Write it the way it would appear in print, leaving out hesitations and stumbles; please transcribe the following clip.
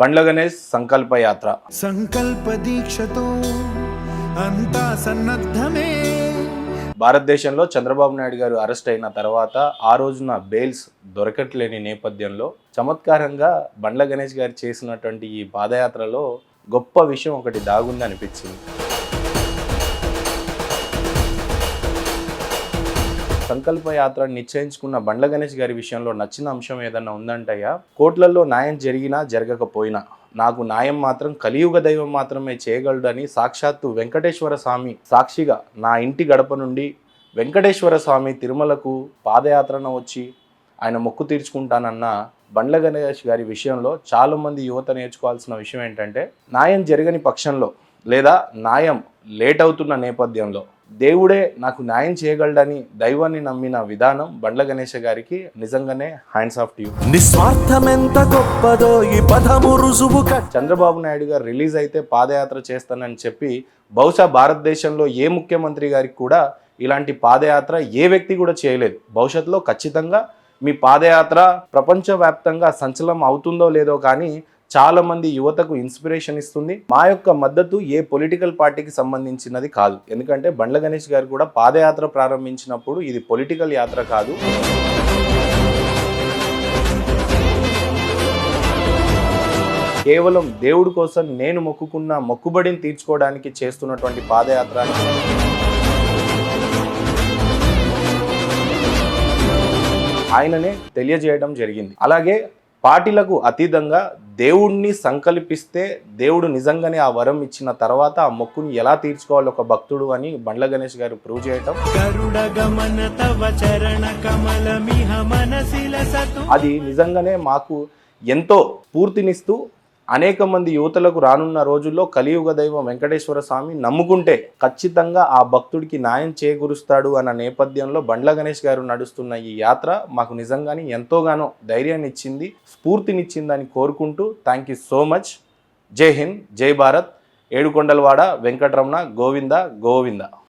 బండ్ల గణేష్ సంకల్ప యాత్ర. సంకల్ప దీక్షతో అంతా సన్నద్ధమే. భారతదేశంలో చంద్రబాబు నాయుడు గారు అరెస్ట్ అయిన తర్వాత ఆ రోజున బెయిల్స్ దొరకట్లేని నేపథ్యంలో చమత్కారంగా బండ్ల గణేష్ గారు చేసినటువంటి ఈ పాదయాత్రలో గొప్ప విషయం ఒకటి దాగుంది అనిపించింది. సంకల్ప యాత్ర నిశ్చయించుకున్న బండ్ల గణేష్ గారి విషయంలో నచ్చిన అంశం ఏదన్నా ఉందంటయ్యా, కోట్లలో న్యాయం జరిగినా జరగకపోయినా నాకు న్యాయం మాత్రం కలియుగ దైవం మాత్రమే చేయగలడని సాక్షాత్తు వెంకటేశ్వర స్వామి సాక్షిగా నా ఇంటి గడప నుండి వెంకటేశ్వర స్వామి తిరుమలకు పాదయాత్రన వచ్చి ఆయన మొక్కు తీర్చుకుంటానన్న బండ్ల గణేష్ గారి విషయంలో చాలామంది యువత నేర్చుకోవాల్సిన విషయం ఏంటంటే, న్యాయం జరగని పక్షంలో లేదా న్యాయం లేట్ అవుతున్న నేపథ్యంలో దేవుడే నాకు న్యాయం చేయగలడని దైవాన్ని నమ్మిన విధానం బండ్ల గణేష్ గారికి నిజంగానే హ్యాండ్స్ ఆఫ్ టు యు. నిస్వార్థమెంత గొప్పదో ఈ పదము రుజువు. చంద్రబాబు నాయుడు గారు రిలీజ్ అయితే పాదయాత్ర చేస్తానని చెప్పి బహుశా భారతదేశంలో ఏ ముఖ్యమంత్రి గారికి కూడా ఇలాంటి పాదయాత్ర ఏ వ్యక్తి కూడా చేయలేదు. భవిష్యత్తులో ఖచ్చితంగా మీ పాదయాత్ర ప్రపంచవ్యాప్తంగా సంచలనం అవుతుందో లేదో కానీ చాలామంది యువతకు ఇన్స్పిరేషన్ ఇస్తుంది. మా యొక్క మద్దతు ఏ పొలిటికల్ పార్టీకి సంబంధించినది కాదు. ఎందుకంటే బండ్ల గణేష్ గారు కూడా పాదయాత్ర ప్రారంభించినప్పుడు ఇది పొలిటికల్ యాత్ర కాదు, కేవలం దేవుడి కోసం నేను మొక్కుకున్న మొక్కుబడిని తీర్చుకోవడానికి చేస్తున్నటువంటి పాదయాత్ర ఆయననే తెలియజేయడం జరిగింది. అలాగే పార్టీలకు అతీతంగా దేవుణ్ణి సంకల్పిస్తే దేవుడు నిజంగానే ఆ వరం ఇచ్చిన తర్వాత ఆ మొక్కుని ఎలా తీర్చుకోవాలి ఒక భక్తుడు అని బండ్ల గణేష్ గారు ప్రూవ్ చేయటం, అది నిజంగానే మాకు ఎంతో స్ఫూర్తినిస్తూ అనేక మంది యువతలకు రానున్న రోజుల్లో కలియుగ దైవం వెంకటేశ్వర స్వామి నమ్ముకుంటే ఖచ్చితంగా ఆ భక్తుడికి న్యాయం చేకూరుస్తాడు అన్న నేపథ్యంలో బండ్ల గణేష్ గారు నడుస్తున్న ఈ యాత్ర మాకు నిజంగానే ఎంతోగానో ధైర్యాన్ని ఇచ్చింది, స్ఫూర్తినిచ్చిందని కోరుకుంటూ థ్యాంక్ యూ సో మచ్. జై హింద్, జై భారత్. ఏడుకొండలవాడ వెంకటరమణ గోవింద గోవింద.